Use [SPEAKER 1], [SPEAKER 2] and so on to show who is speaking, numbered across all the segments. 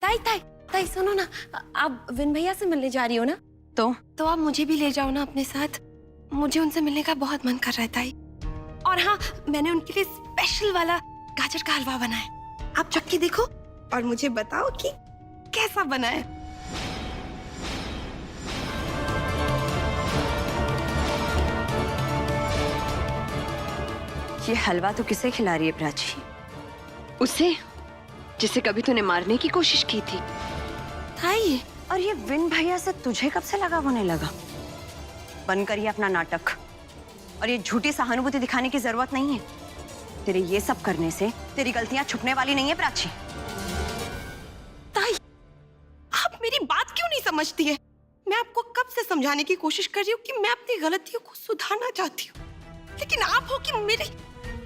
[SPEAKER 1] ताई ताई ताई सुनो ना, आप विन भैया से मिलने जा रही हो ना? तो आप मुझे भी ले जाओ ना अपने साथ। मुझे उनसे मिलने का बहुत मन कर रहा है ताई। और हाँ, मैंने उनके लिए स्पेशल वाला गाजर का हलवा बनाया है। आप चख के देखो और मुझे बताओ कि कैसा बना है।
[SPEAKER 2] ये हलवा तो किसे खिला रही है प्राची? उसे, जिसे कभी तूने मारने की कोशिश की थी।
[SPEAKER 1] ताई,
[SPEAKER 2] और ये विन भैया से तुझे कब से लगा होने लगा? बंद करिए अपना नाटक, और ये झूठी सहानुभूति दिखाने की जरूरत नहीं है। तेरे ये सब करने से तेरी गलतियां छुपने वाली नहीं है प्राची।
[SPEAKER 1] ताई, आप मेरी बात क्यों नहीं समझती है? मैं आपको कब से समझाने की कोशिश कर रही हूँ कि मैं अपनी गलतियों को सुधारना चाहती हूँ, लेकिन आप हो कि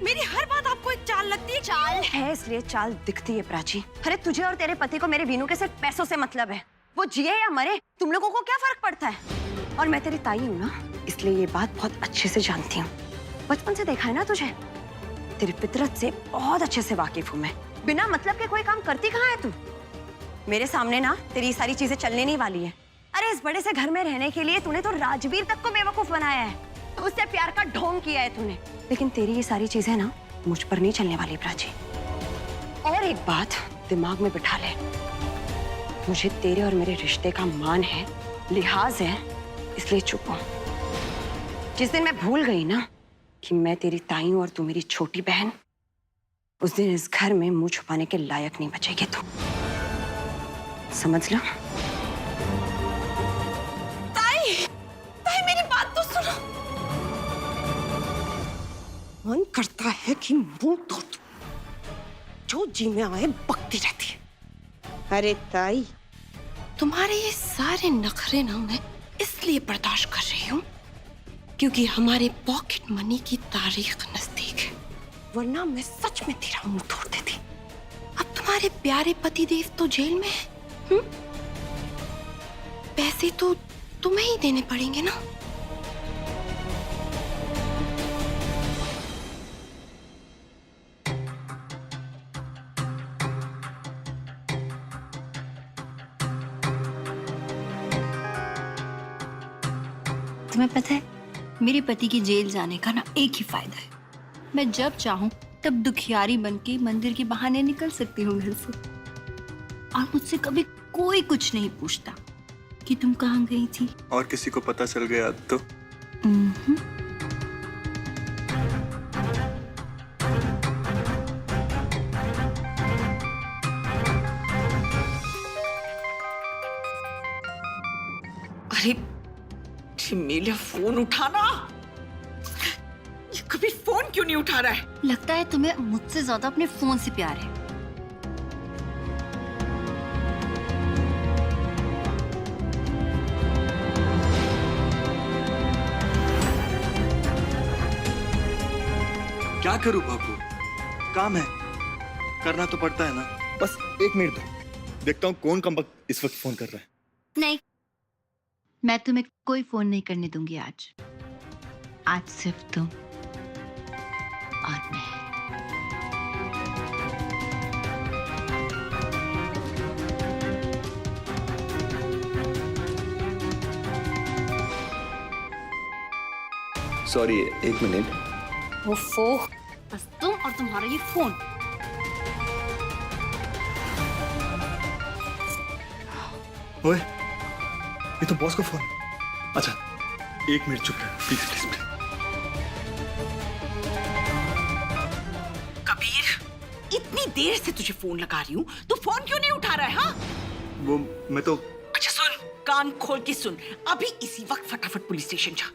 [SPEAKER 1] मेरी हर बात आपको एक चाल लगती है।
[SPEAKER 2] चाल है इसलिए चाल दिखती है प्राची। अरे तुझे और तेरे पति को मेरे वीनू के सिर्फ पैसों से मतलब है। वो जिए या मरे, तुम लोगों को क्या फर्क पड़ता है? और मैं तेरी ताई हूँ ना, इसलिए ये बात बहुत अच्छे से जानती हूँ। बचपन से देखा है ना तुझे, तेरी फितरत से बहुत अच्छे से वाकिफ हूँ मैं। बिना मतलब के कोई काम करती कहाँ है तू? मेरे सामने ना तेरी सारी चीजें चलने नहीं वाली है। अरे इस बड़े से घर में रहने के लिए तूने तो राजवीर तक को बेवकूफ बनाया है, उससे प्यार का ढोंग किया है तूने, लेकिन तेरी ये सारी चीजें ना मुझ पर नहीं चलने वाली प्राची। और एक बात दिमाग में बिठा ले, मुझे तेरे और मेरे रिश्ते का मान है, लिहाज है, इसलिए चुप हूं। जिस दिन मैं भूल गई ना कि मैं तेरी ताई हूं और तू मेरी छोटी बहन, उस दिन इस घर में मुंह छुपाने के लायक नहीं बचेगी तू, समझ लो।
[SPEAKER 1] ताई, ताई मेरी बात तो सुनो। मन करता है कि मुंह तोड़ दूं, जो जी में आए बकती रहती है। अरे ताई, तुम्हारे ये सारे नखरे ना मैं इसलिए बर्दाश्त कर रही हूँ क्योंकि हमारे पॉकेट मनी की तारीख नजदीक है, वरना मैं सच में तेरा मुंह तोड़ देती। अब तुम्हारे प्यारे पति देव तो जेल में है, पैसे तो तुम्हें ही देने पड़ेंगे ना।
[SPEAKER 3] तुम्हें पता है, मेरे पति के जेल जाने का ना एक ही फायदा है, मैं जब चाहूं तब दुखियारी बनके मंदिर के बहाने निकल सकती हूँ घर से, और मुझसे कभी कोई कुछ नहीं पूछता कि तुम कहाँ गई थी।
[SPEAKER 4] और किसी को पता चल गया तो?
[SPEAKER 5] अरे मेरा फोन उठाना, ये कभी फोन क्यों नहीं उठा रहा है?
[SPEAKER 3] लगता है तुम्हें मुझसे ज्यादा अपने फोन से प्यार है।
[SPEAKER 4] क्या करूं बाबू, काम है, करना तो पड़ता है ना। बस 1 मिनट दो, देखता हूँ कौन कमबख्त इस वक्त फोन कर रहा है।
[SPEAKER 3] नहीं, मैं तुम्हें कोई फोन नहीं करने दूंगी आज सिर्फ तुम और मैं।
[SPEAKER 4] Sorry, 1 minute.
[SPEAKER 3] ओफो, बस तुम और तुम्हारा ये फोन।
[SPEAKER 4] ओए, ये तो बॉस का फोन। अच्छा, 1 मिनट चुप रहो प्लीज प्लीज।
[SPEAKER 5] कबीर, इतनी देर से तुझे फोन लगा रही हूँ, तू फोन क्यों नहीं उठा रहा है? हाँ,
[SPEAKER 4] वो मैं तो।
[SPEAKER 5] अच्छा सुन, कान खोल के सुन, अभी इसी वक्त फटाफट पुलिस स्टेशन जा,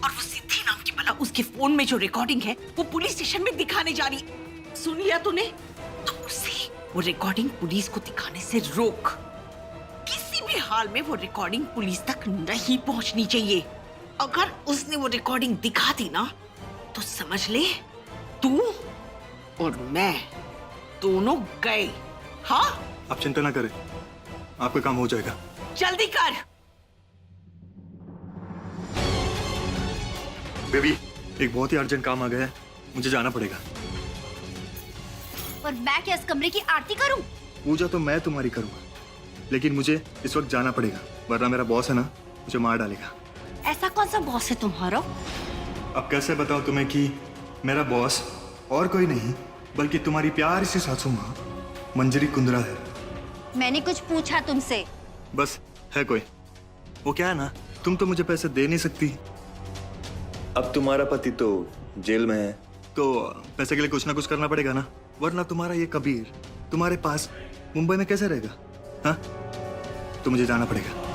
[SPEAKER 5] और वो सिद्धि नाम की बला उसके फोन में जो रिकॉर्डिंग है वो पुलिस स्टेशन में दिखाने जा रही। सुन लिया तूने? तो उसे वो रिकॉर्डिंग पुलिस को दिखाने से रोक। किसी भी हाल में वो रिकॉर्डिंग पुलिस तक नहीं पहुंचनी चाहिए। अगर उसने वो रिकॉर्डिंग दिखा दी ना तो समझ ले तू और मैं दोनों गए। हाँ,
[SPEAKER 4] आप चिंता ना करें, आपका काम हो जाएगा।
[SPEAKER 5] जल्दी कर।
[SPEAKER 4] बेबी, एक बहुत ही अर्जेंट काम आ गया है, मुझे जाना पड़ेगा।
[SPEAKER 3] और मैं क्या इस कमरे की आरती करूं?
[SPEAKER 4] पूजा तो मैं तुम्हारी करूंगा, लेकिन मुझे इस वक्त जाना पड़ेगा, वरना मेरा बॉस है ना मुझे मार डालेगा।
[SPEAKER 3] ऐसा कौन सा बॉस है तुम्हारा?
[SPEAKER 4] अब कैसे बताऊं तुम्हें कि मेरा बॉस और कोई नहीं बल्कि तुम्हारी प्यारी सी सासू माँ मंजरी कुंद्रा है।
[SPEAKER 3] मैंने कुछ पूछा तुमसे?
[SPEAKER 4] बस है कोई, वो क्या है ना, तुम तो मुझे पैसे दे नहीं सकती, अब तुम्हारा पति तो जेल में है, तो पैसे के लिए कुछ ना कुछ करना पड़ेगा ना, वरना तुम्हारा ये कबीर तुम्हारे पास मुंबई में कैसे रहेगा? हाँ, तो मुझे जाना पड़ेगा।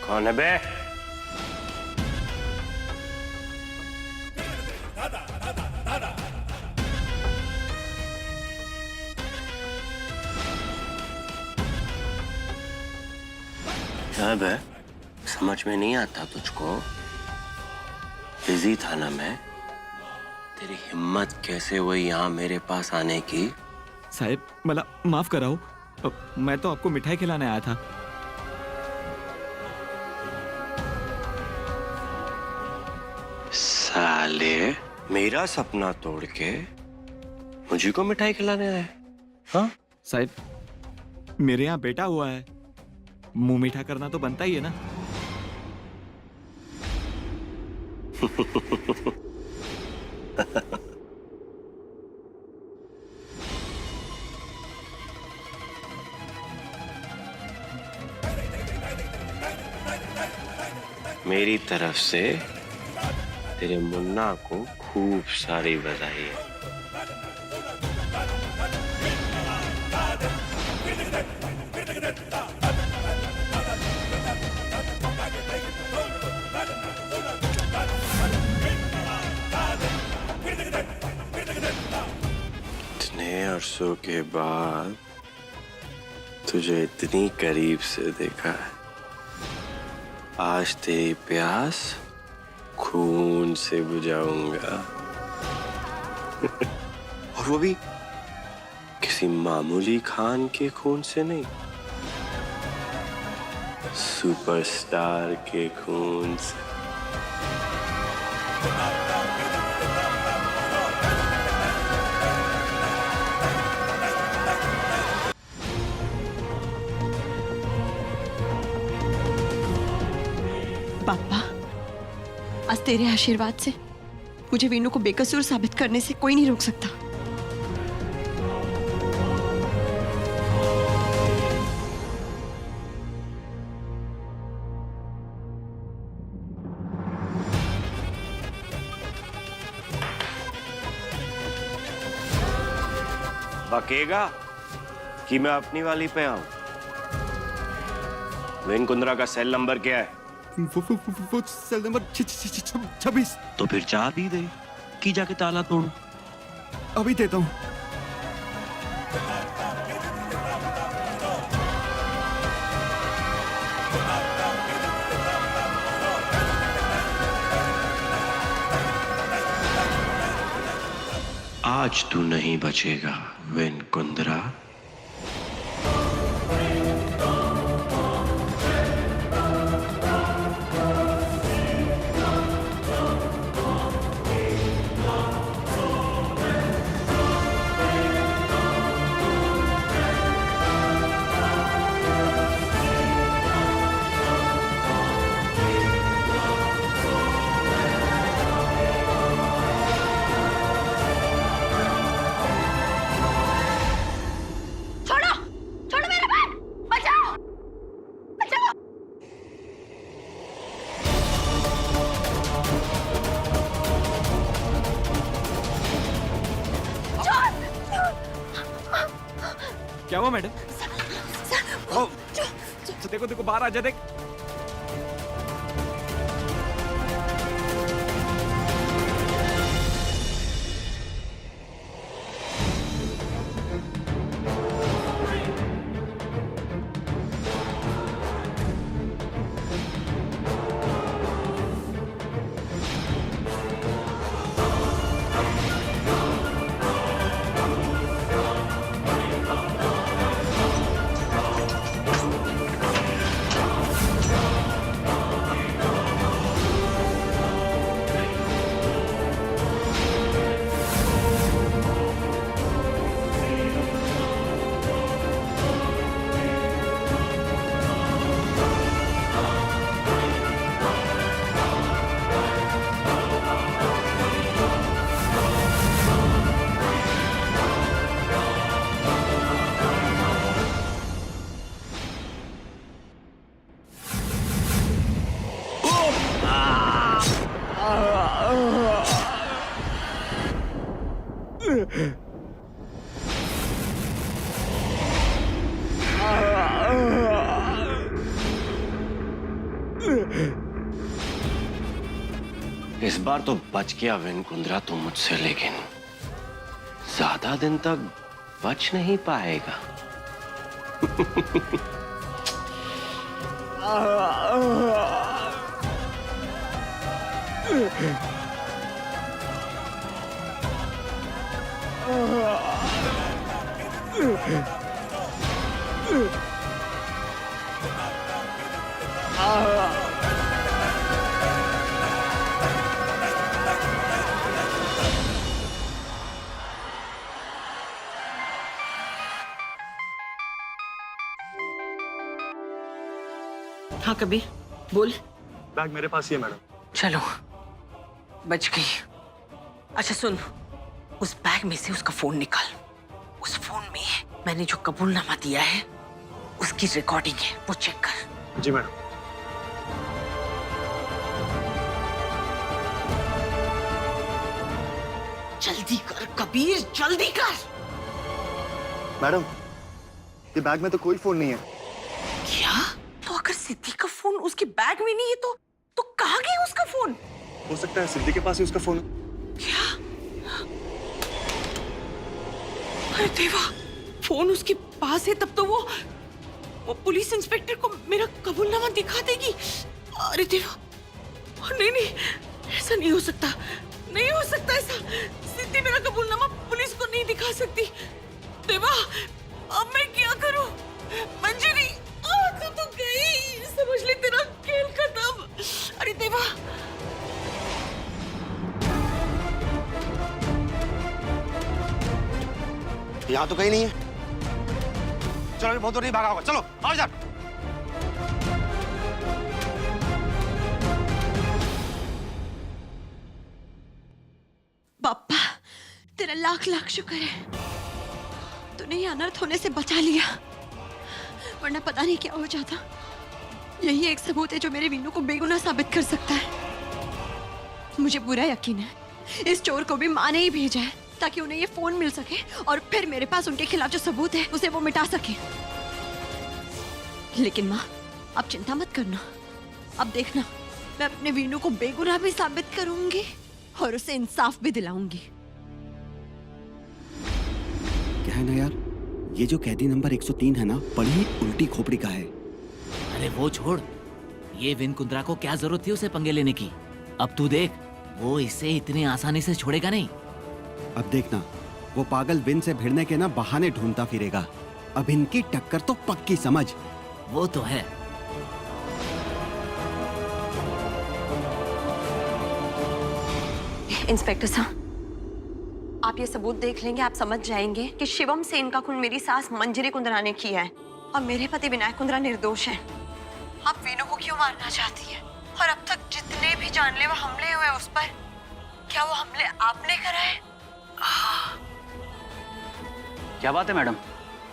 [SPEAKER 6] कौन है बे? क्या बे? समझ में नहीं आता तुझको? बिजी था ना मैं, तेरी हिम्मत कैसे हुई यहाँ मेरे पास आने की?
[SPEAKER 7] साहेब मला माफ कराओ, मैं तो आपको मिठाई खिलाने आया था।
[SPEAKER 6] साले, मेरा सपना तोड़ के मुझे को मिठाई खिलाने आए? हाँ
[SPEAKER 7] साहब, मेरे यहाँ बेटा हुआ है, मुंह मीठा करना तो बनता ही है ना।
[SPEAKER 6] मेरी तरफ से तेरे मुन्ना को खूब सारी बधाई है। इतने अरसों के बाद तुझे इतनी करीब से देखा है, आज तेरी प्यास खून से बुझाऊंगा। और वो भी किसी मामूली खान के खून से नहीं, सुपरस्टार के खून से।
[SPEAKER 2] पापा, आज तेरे आशीर्वाद से मुझे वीनू को बेकसूर साबित करने से कोई नहीं रोक सकता।
[SPEAKER 6] बकेगा कि मैं अपनी वाली पे आऊं? वेन कुंद्रा का सेल नंबर क्या है?
[SPEAKER 7] वो सेल नंबर 26।
[SPEAKER 6] तो फिर चाबी दे कि जाके ताला तोड़।
[SPEAKER 7] अभी देता हूँ।
[SPEAKER 6] आज तू नहीं बचेगा वेन कुंद्रा।
[SPEAKER 7] क्या हुआ मैडम? देखो देखो, बाहर आ जा, देख।
[SPEAKER 6] इस बार तो बच गया विन कुंद्रा तो मुझसे, लेकिन ज्यादा दिन तक बच नहीं पाएगा।
[SPEAKER 5] हाँ कबीर, बोल।
[SPEAKER 4] बैग मेरे पास ही है मैडम।
[SPEAKER 5] चलो, बच गई। अच्छा सुन, उस बैग में से उसका फोन निकाल। उस फोन में मैंने जो कबूलनामा दिया है उसकी रिकॉर्डिंग है, वो चेक कर।
[SPEAKER 4] जी मैडम।
[SPEAKER 5] जल्दी कर कबीर, जल्दी कर।
[SPEAKER 4] मैडम, ये बैग में तो कोई फोन नहीं है।
[SPEAKER 5] क्या? तो अगर सिद्धि का फोन उसके बैग में नहीं है तो कहाँ गया उसका फोन?
[SPEAKER 4] हो सकता है सिद्धि के पास ही उसका फोन।
[SPEAKER 5] क्या? अरे देवा, फोन उसके पास है तब तो वो पुलिस इंस्पेक्टर को मेरा कबूलनामा दिखा देगी। अरे देवा, नहीं नहीं, ऐसा नहीं हो सकता, नहीं हो सकता ऐसा। सिद्धि मेरा कबूलनामा पुलिस को नहीं दिखा सकती। देवा, अब मैं क्या करूं? मंजरी, तू तो गई, समझ ले तेरा खेल खत्म। अरे देवा,
[SPEAKER 8] यहाँ तो कहीं नहीं है। चलो, अभी बहुत दूर नहीं भागा होगा। चलो आओ इधर।
[SPEAKER 2] पापा, तेरा लाख लाख शुक्र है, तूने ये अनर्थ होने से बचा लिया, वरना पता नहीं क्या हो जाता। यही एक सबूत है जो मेरे वीनू को बेगुनाह साबित कर सकता है। मुझे पूरा यकीन है इस चोर को भी माँ ने ही भेजा है ताकि उन्हें ये फोन मिल सके और फिर मेरे पास उनके खिलाफ जो सबूत है उसे वो मिटा सके। लेकिन माँ, अब चिंता मत करना, अब देखना मैं अपने वीनू को बेगुनाह भी साबित करूंगी और उसे इंसाफ भी दिलाऊंगी।
[SPEAKER 9] क्या है ना यार, ये जो कैदी नंबर 103 है ना, बड़ी उल्टी खोपड़ी का है।
[SPEAKER 10] अरे वो छोड़, ये विन कुंद्रा को क्या जरूरत थी उसे पंगे लेने की? अब तू देख, वो इसे इतनी आसानी से छोड़ेगा नहीं।
[SPEAKER 9] अब देखना, वो पागल विन से भिड़ने के ना बहाने ढूंढता फिरेगा। अब इनकी टक्कर तो पक्की समझ।
[SPEAKER 10] वो तो है।
[SPEAKER 2] इंस्पेक्टर साहब, आप ये सबूत देख लेंगे, आप समझ जाएंगे कि शिवम से इनका खून मेरी सास मंजरी कुंद्रा ने किया है और मेरे पति विनायक कुंद्रा निर्दोष है। आप वीनू को क्यों मारना चाहती है? और अब तक जितने भी जानलेवा हमले हुए उस पर, क्या वो हमले आपने कराए?
[SPEAKER 11] क्या बात है मैडम,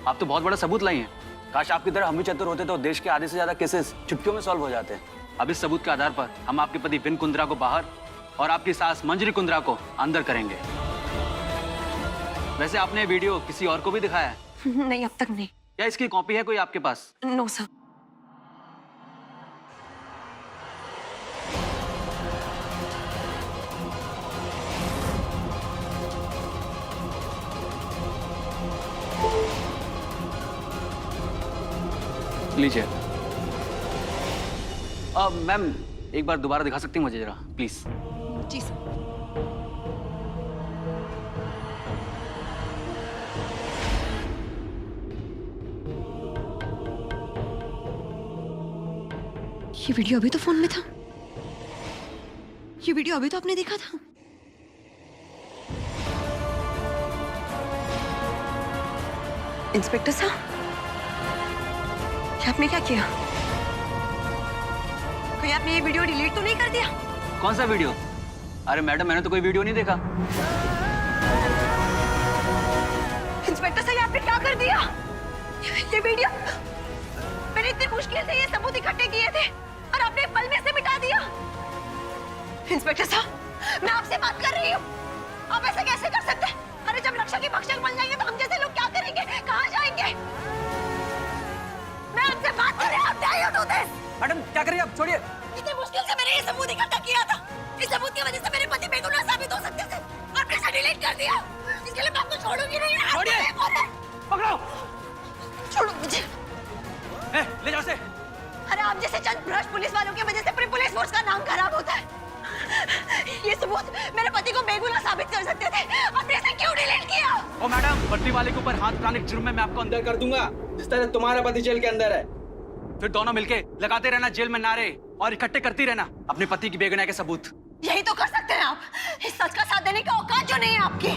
[SPEAKER 11] आप तो बहुत बड़ा सबूत लाई हैं। काश आपकी तरह हम भी चतुर होते तो देश के आधे से ज्यादा केसेस चुटकियों में सॉल्व हो जाते हैं। अब इस सबूत के आधार पर हम आपके पति विन कुंद्रा को बाहर और आपकी सास मंजरी कुंद्रा को अंदर करेंगे। वैसे आपने ये वीडियो किसी और को भी दिखाया है?
[SPEAKER 2] नहीं, अब तक नहीं।
[SPEAKER 11] क्या इसकी कॉपी है कोई आपके पास?
[SPEAKER 2] No sir.
[SPEAKER 11] लीजिए। मैम, एक बार दोबारा दिखा सकती हैं मुझे जरा प्लीज?
[SPEAKER 2] जी सर। ये वीडियो अभी तो फोन में था। ये वीडियो अभी तो आपने देखा था। इंस्पेक्टर साहब, आपने क्या किया? कोई आपने ये वीडियो डिलीट तो नहीं कर दिया?
[SPEAKER 11] कौन सा वीडियो? अरे मैडम, मैंने तो कोई वीडियो नहीं देखा।
[SPEAKER 2] इंस्पेक्टर साहब, आपने क्या कर दिया? ये वीडियो मैंने इतनी मुश्किल से ये सबूत इकट्ठे किए थे और आपने पल में से मिटा दिया। इंस्पेक्टर साहब, मैं आपसे बात कर रही हूँ, आप ऐसा कैसे कर सकते हैं? अरे जब
[SPEAKER 5] डिलीट कर दिया। इसके लिए मैं आपको छोड़ूंगी नहीं।
[SPEAKER 11] छोड़िए। पकड़ो।
[SPEAKER 2] छोड़ो मुझे।
[SPEAKER 11] ले जाओ से।
[SPEAKER 2] अरे आप जैसे चंद भ्रष्ट पुलिस वालों की वजह से पूरी पुलिस फोर्स का नाम खराब होता है। ये सबूत मेरे पति को बेगुनाह साबित कर सकते थे, आपने इसे क्यों डिलीट किया?
[SPEAKER 11] ओ मैडम, वर्दी वाले के ऊपर हाथ उठाने के जुर्म में मैं आपको अंदर कर दूंगा, जिस तरह तुम्हारा पति जेल के अंदर है। फिर दोनों मिलके लगाते रहना जेल में नारे और इकट्ठे करती रहना अपने पति की बेगुनाही के सबूत।
[SPEAKER 2] यही तो कर सकते हैं आप। इस सच का साथ देने का औकात जो नहीं है आपकी।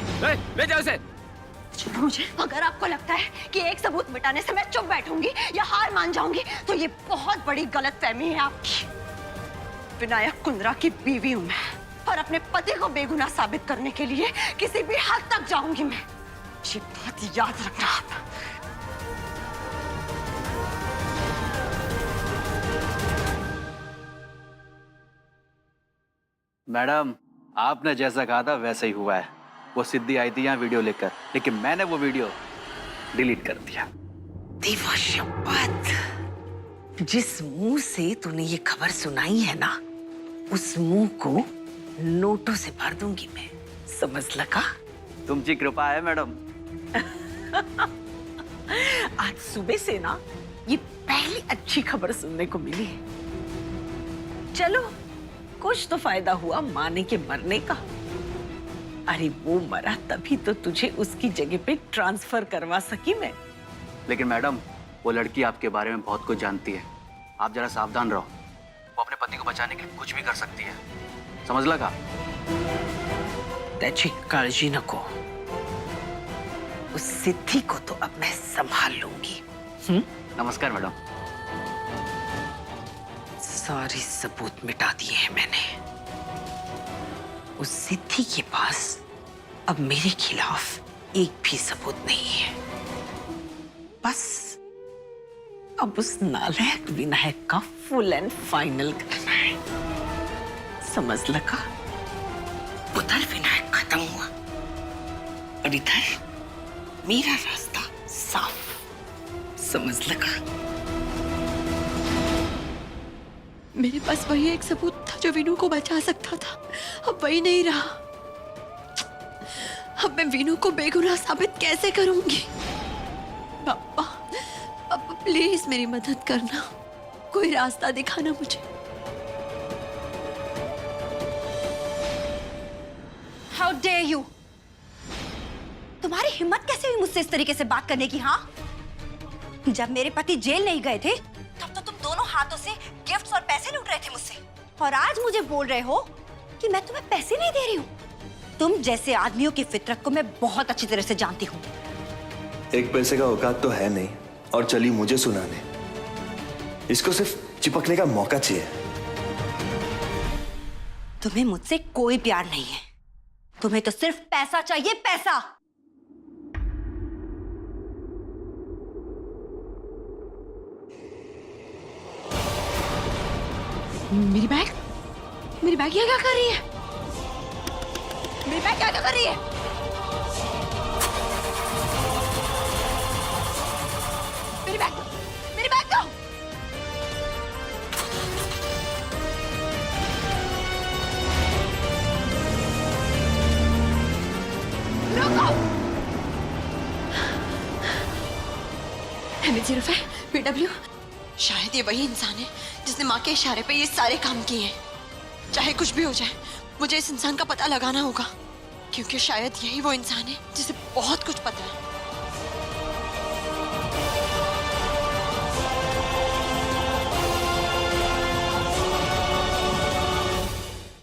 [SPEAKER 11] ले जाओ इसे।
[SPEAKER 2] छोड़ो मुझे। अगर आपको लगता है कि एक सबूत मिटाने से मैं चुप बैठूंगी या हार मान जाऊंगी तो ये बहुत बड़ी गलतफहमी है आपकी। विनायक कुंद्रा की बीवी हूं मैं और अपने पति को बेगुनाह साबित करने के लिए किसी भी हद तक जाऊंगी मैं। ये बात याद रखना आप।
[SPEAKER 11] मैडम, आपने जैसा कहा था वैसा ही हुआ है। वो सिद्धि आई थी यहाँ वीडियो लेकर, लेकिन मैंने वो वीडियो डिलीट कर दिया।
[SPEAKER 5] देवा शपथ, जिस मुंह से तूने ये खबर सुनाई है ना, उस मुंह को नोटों से भर दूंगी मैं, समझ लगा?
[SPEAKER 11] तुमची कृपा है मैडम।
[SPEAKER 5] आज सुबह से ना ये पहली अच्छी खबर सुनने को मिली है। चलो, कुछ तो फायदा हुआ माने के मरने का। अरे वो मरा तभी तो तुझे उसकी जगह पे ट्रांसफर करवा सकी मैं।
[SPEAKER 11] लेकिन मैडम, वो लड़की आपके बारे में बहुत कुछ जानती है, आप जरा सावधान रहो। वो अपने पति को बचाने के लिए कुछ भी कर सकती है, समझ लगा?
[SPEAKER 5] त्याची काळजी नको। उस सिद्धि को तो अब मैं संभाल लूंगी।
[SPEAKER 11] नमस्कार मैडम।
[SPEAKER 5] सारे सबूत मिटा दिए हैं मैंने। उस सिद्धि के पास अब मेरे खिलाफ एक भी सबूत नहीं है। बस अब उस नालायक विनायक का फुल एंड फाइनल करना है, समझ लगा? उधर विनायक खत्म हुआ और इधर मेरा रास्ता साफ, समझ लगा?
[SPEAKER 1] मेरे पास वही एक सबूत था जो वीनू को बचा सकता था, अब वही नहीं रहा। अब मैं वीनू को बेगुनाह साबित कैसे करूंगी? पापा, अब प्लीज मेरी मदद करना, कोई रास्ता दिखाना मुझे।
[SPEAKER 2] How dare you? तुम्हारी हिम्मत कैसे हुई मुझसे इस तरीके से बात करने की? हाँ, जब मेरे पति जेल नहीं गए थे तब तो तुम दोनों हाथों से गिफ्ट्स और पैसे लूट रहे थे मुझसे, और आज मुझे बोल रहे हो कि मैं तुम्हें पैसे नहीं दे रही हूँ। तुम जैसे आदमियों की फितरत को मैं बहुत अच्छी तरह से जानती हूँ।
[SPEAKER 4] एक पैसे का औकात तो है नहीं और चली मुझे सुनाने। इसको सिर्फ चिपकने का मौका चाहिए।
[SPEAKER 2] तुम्हें मुझसे कोई प्यार नहीं है, तुम्हें तो सिर्फ पैसा चाहिए, पैसा।
[SPEAKER 1] मेरी बैग ये क्या कर रही है?
[SPEAKER 2] मेरी बैग क्या कर रही है? मेरी बैग दो। रुको।
[SPEAKER 1] M05 PW, शायद ये वही इंसान है जिसने माँ के इशारे पे ये सारे काम किए हैं। चाहे कुछ भी हो जाए, मुझे इस इंसान का पता लगाना होगा, क्योंकि शायद यही वो इंसान है जिसे बहुत कुछ पता है।